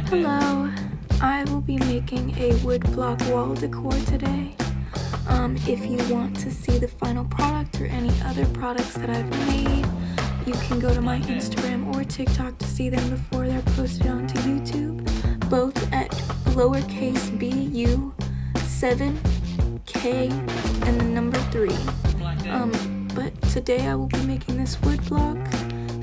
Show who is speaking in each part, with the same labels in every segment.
Speaker 1: Hello, I will be making a wood block wall decor today. If you want to see the final product or any other products that I've made, you can go to my Instagram or TikTok to see them before they're posted onto YouTube, both at lowercase bu 7k and the number 3. But today I will be making this wood block.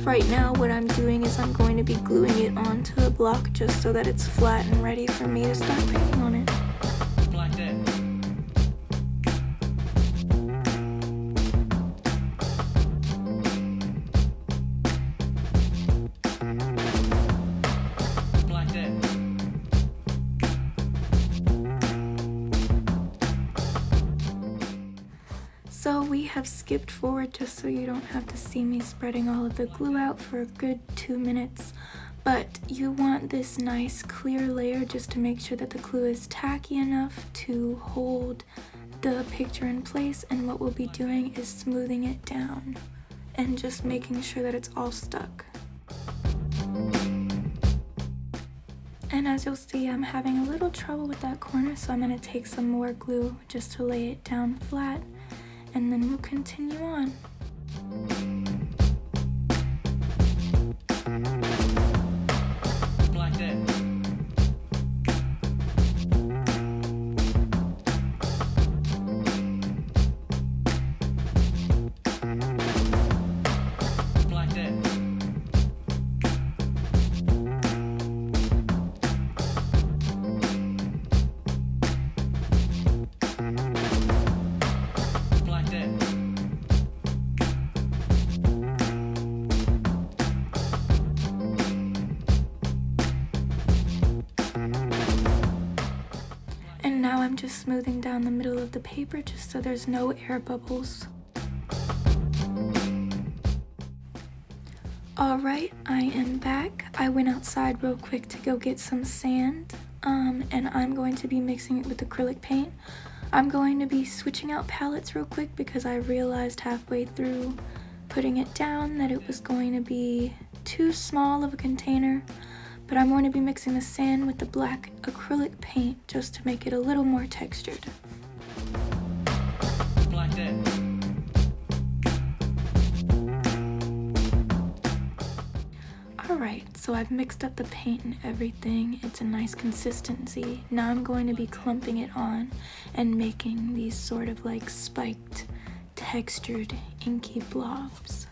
Speaker 1: Right now what I'm doing is I'm going to be gluing it onto the block just so that it's flat and ready for me to start painting on it. So we have skipped forward just so you don't have to see me spreading all of the glue out for a good 2 minutes. But you want this nice clear layer just to make sure that the glue is tacky enough to hold the picture in place, and what we'll be doing is smoothing it down and just making sure that it's all stuck. And as you'll see, I'm having a little trouble with that corner, so I'm going to take some more glue just to lay it down flat, and then we'll continue on. And now I'm just smoothing down the middle of the paper just so there's no air bubbles. Alright, I am back. I went outside real quick to go get some sand, and I'm going to be mixing it with acrylic paint. I'm going to be switching out palettes real quick because I realized halfway through putting it down that it was going to be too small of a container. But I'm going to be mixing the sand with the black acrylic paint just to make it a little more textured. Alright, so I've mixed up the paint and everything. It's a nice consistency. Now I'm going to be clumping it on and making these sort of like spiked, textured, inky blobs.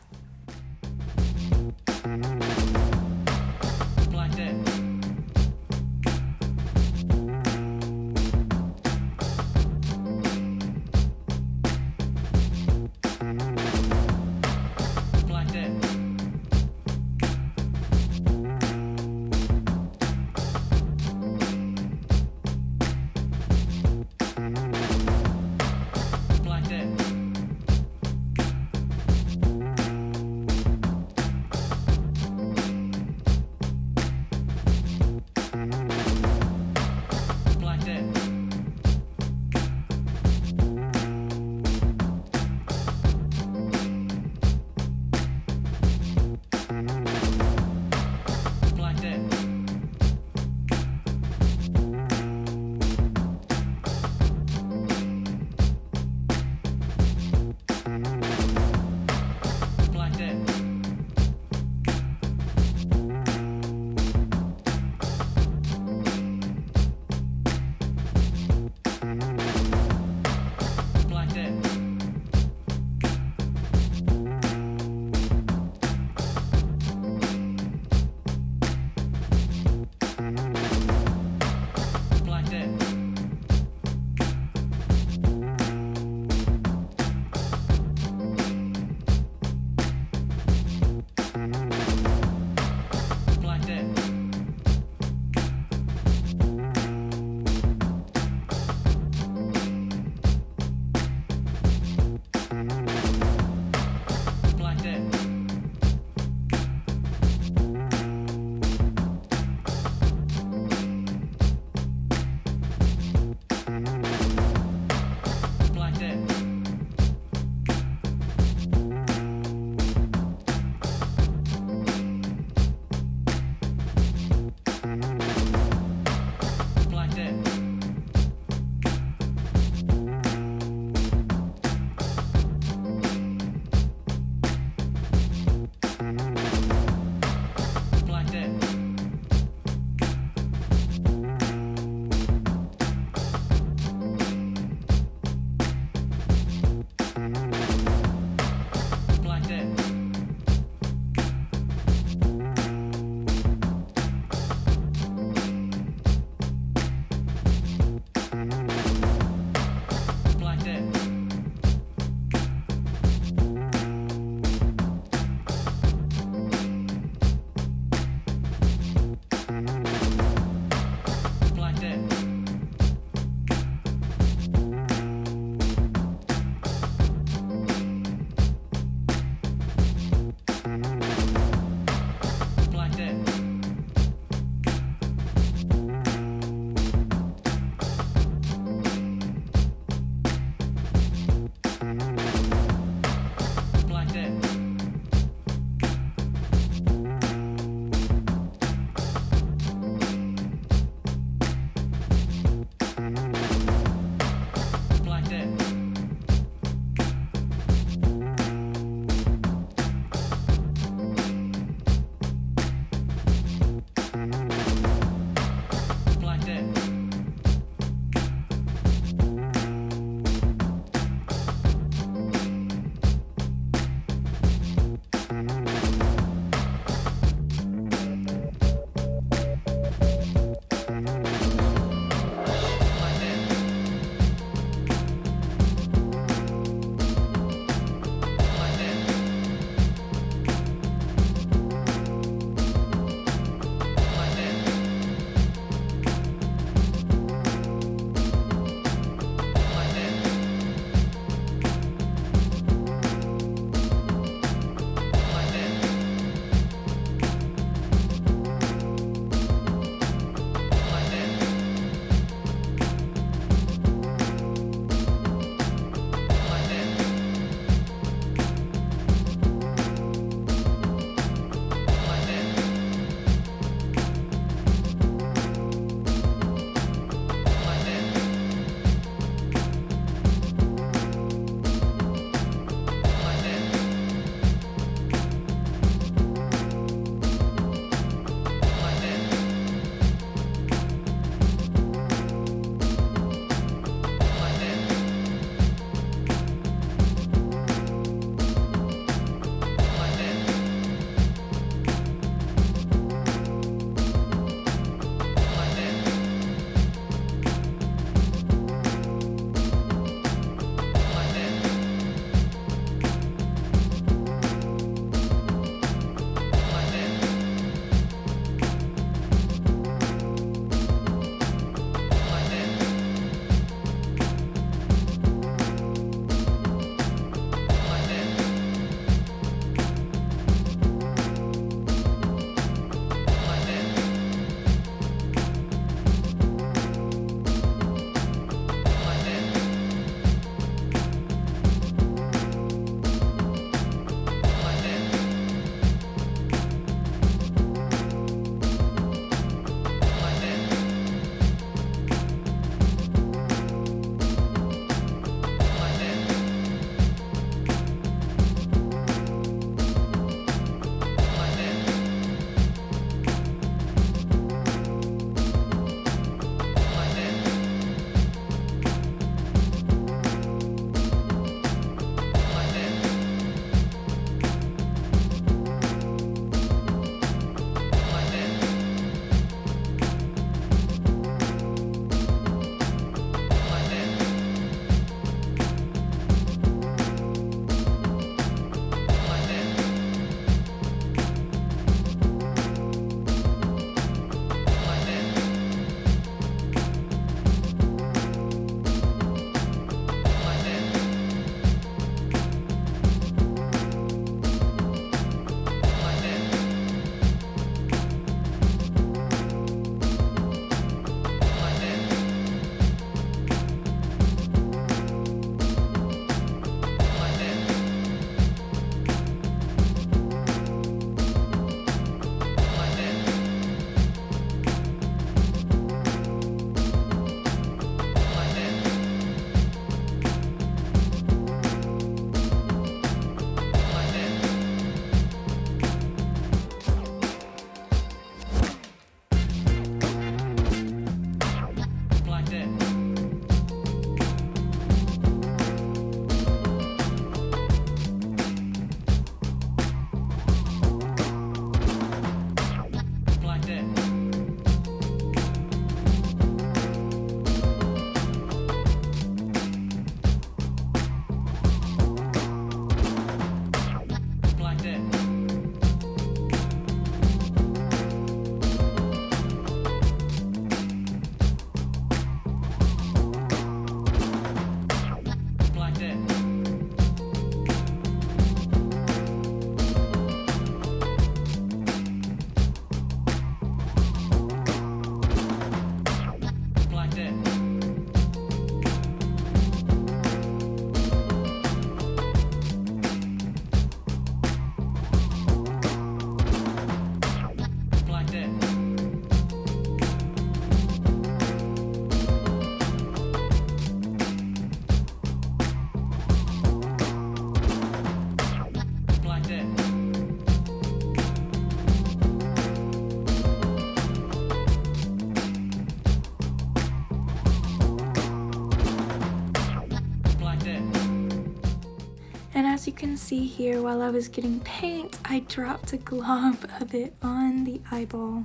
Speaker 1: see here, while I was getting paint, I dropped a glob of it on the eyeball.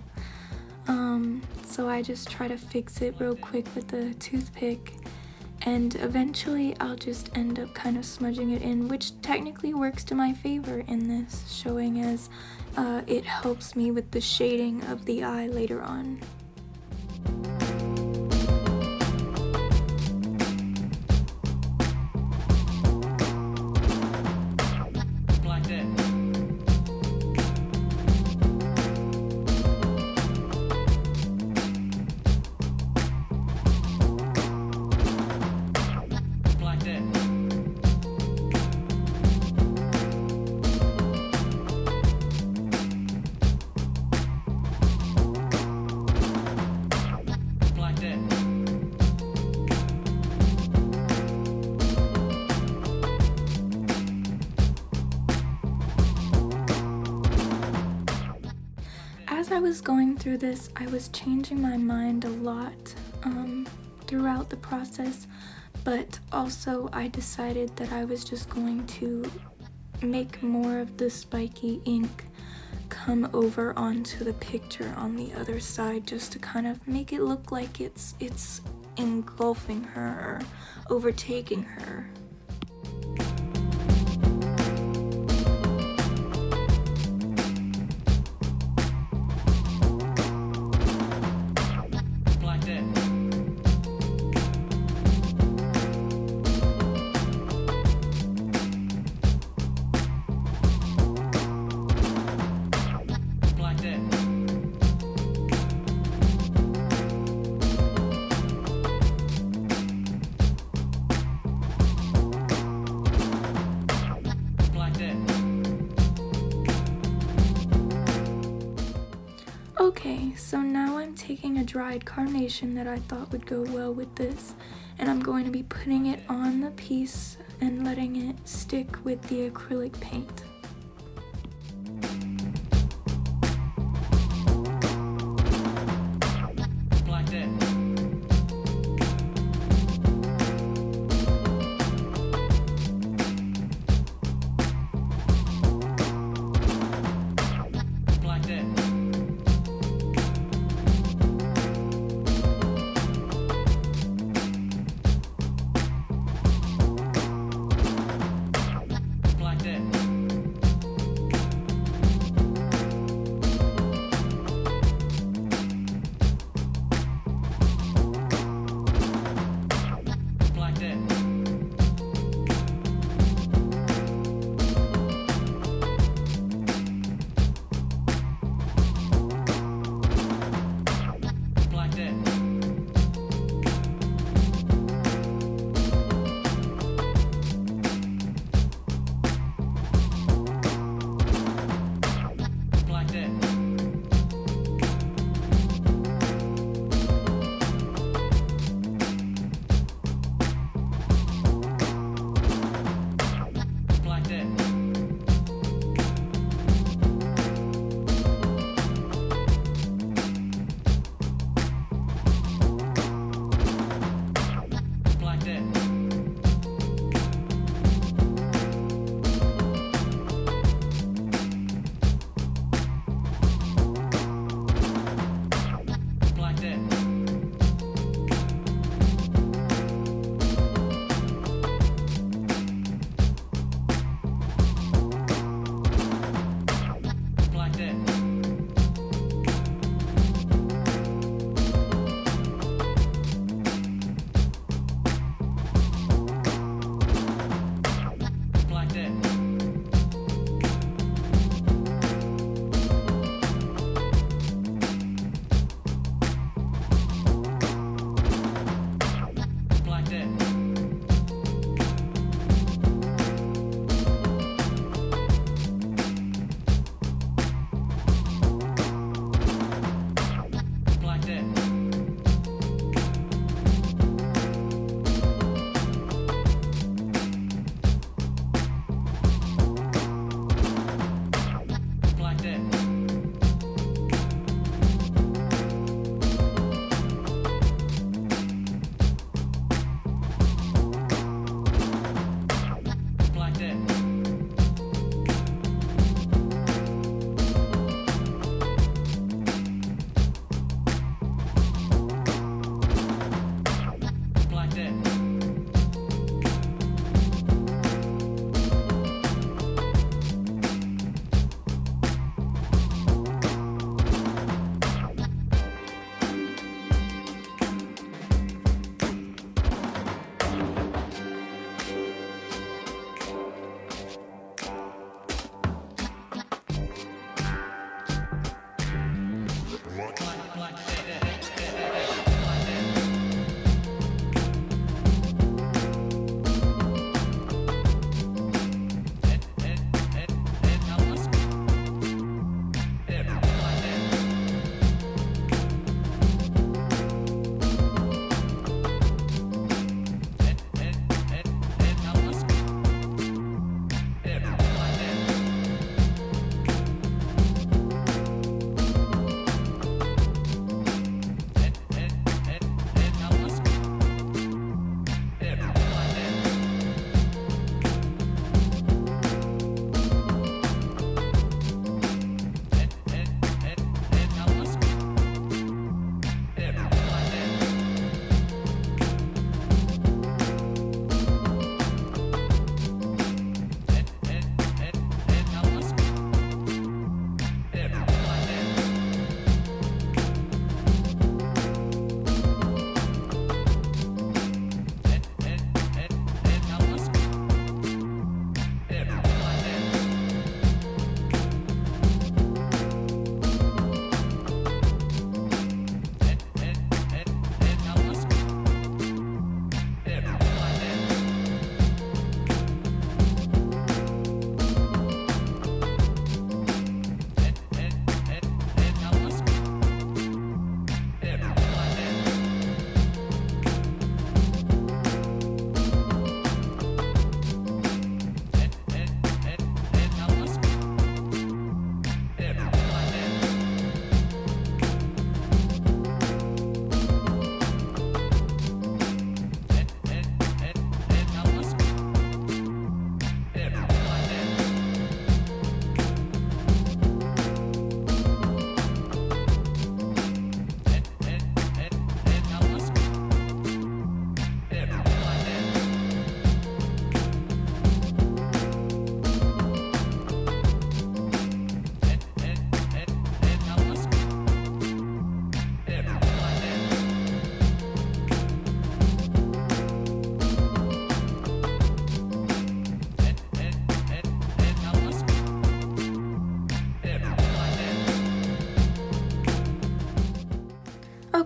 Speaker 1: So I just try to fix it real quick with the toothpick, and eventually I'll just end up kind of smudging it in, which technically works to my favor in this showing, as it helps me with the shading of the eye later on. As I was going through this, I was changing my mind a lot throughout the process, but also I decided that I was just going to make more of the spiky ink come over onto the picture on the other side, just to kind of make it look like it's engulfing her or overtaking her. Okay, so now I'm taking a dried carnation that I thought would go well with this, and I'm going to be putting it on the piece and letting it stick with the acrylic paint.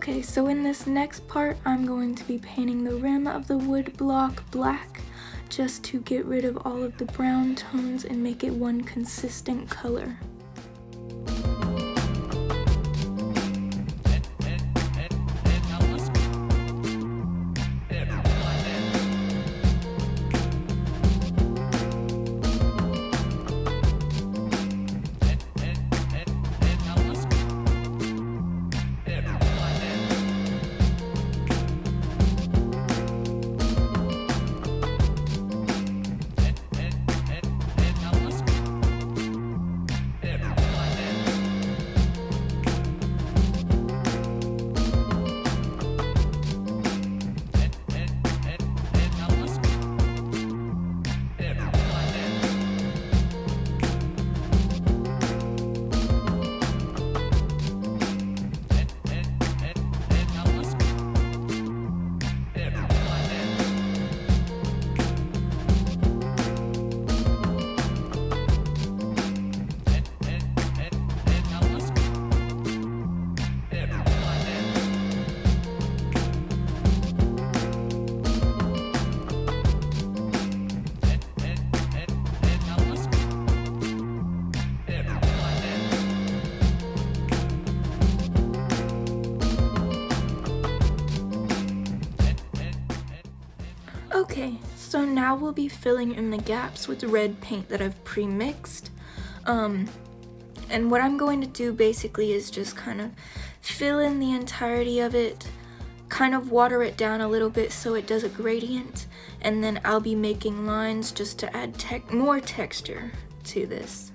Speaker 1: Okay, so in this next part, I'm going to be painting the rim of the wood block black just to get rid of all of the brown tones and make it one consistent color. Okay, so now we'll be filling in the gaps with red paint that I've pre-mixed. And what I'm going to do basically is just kind of fill in the entirety of it, kind of water it down a little bit so it does a gradient, and then I'll be making lines just to add more texture to this.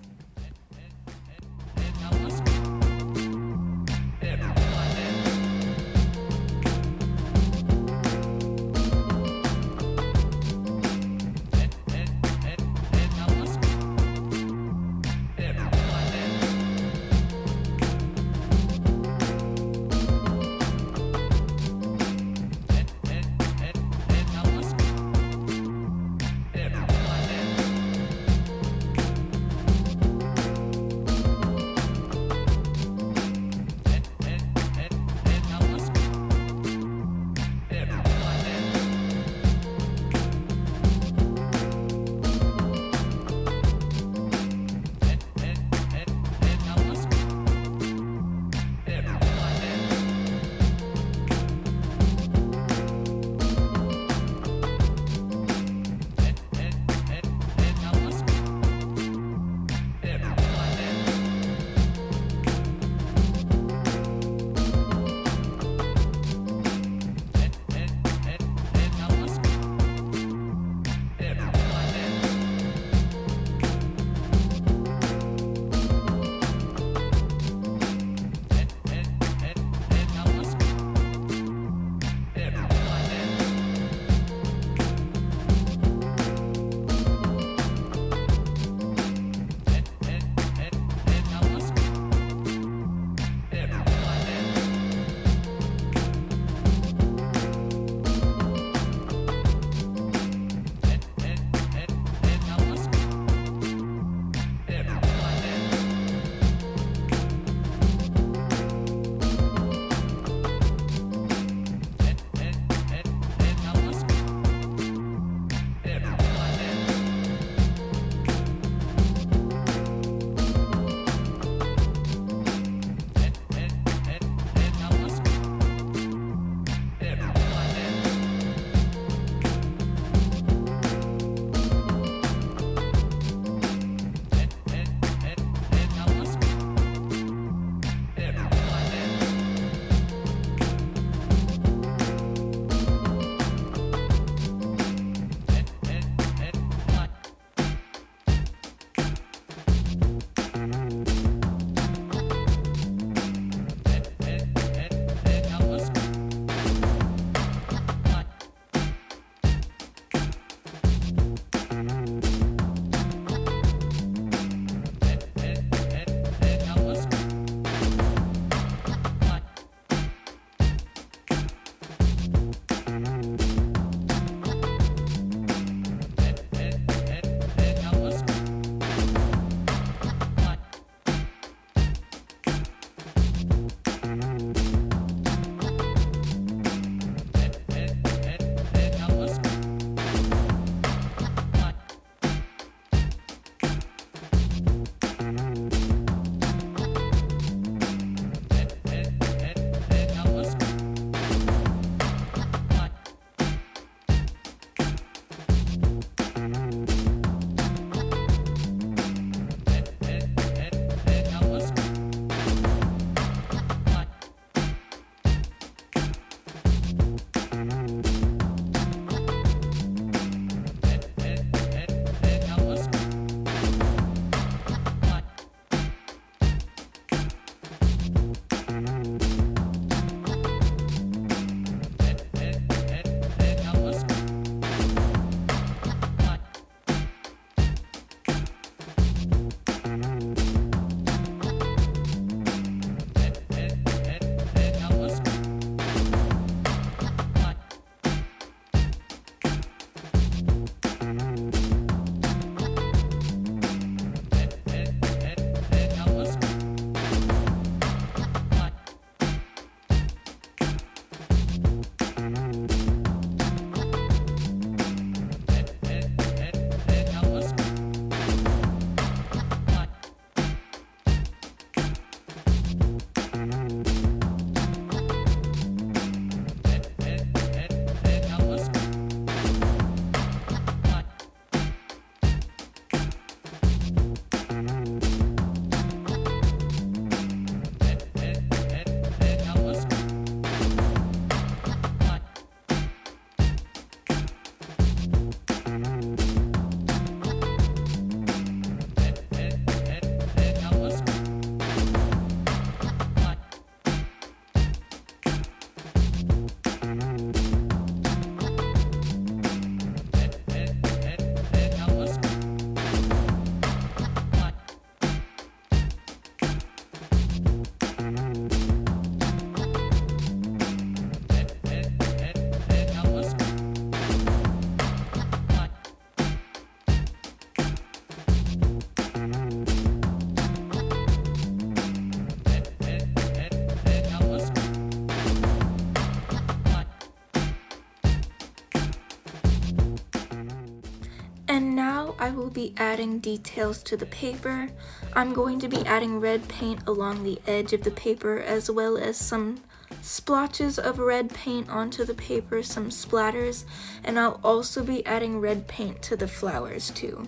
Speaker 1: be adding details to the paper. I'm going to be adding red paint along the edge of the paper, as well as some splotches of red paint onto the paper, some splatters, and I'll also be adding red paint to the flowers too.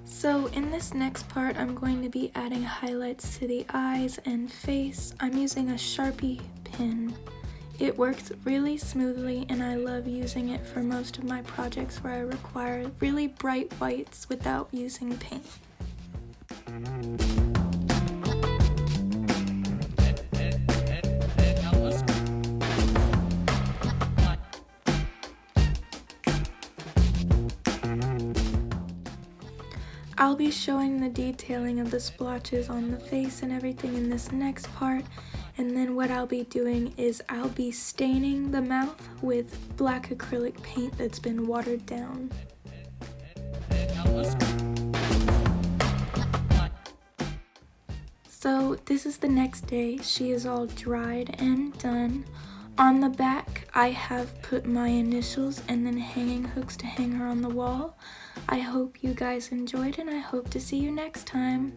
Speaker 1: So in this next part, I'm going to be adding highlights to the eyes and face. I'm using a Sharpie pen. It works really smoothly and I love using it for most of my projects where I require really bright whites without using paint. I'll be showing the detailing of the splotches on the face and everything in this next part, and then what I'll be doing is I'll be staining the mouth with black acrylic paint that's been watered down. So this is the next day. She is all dried and done. On the back, I have put my initials and then hanging hooks to hang her on the wall. I hope you guys enjoyed and I hope to see you next time.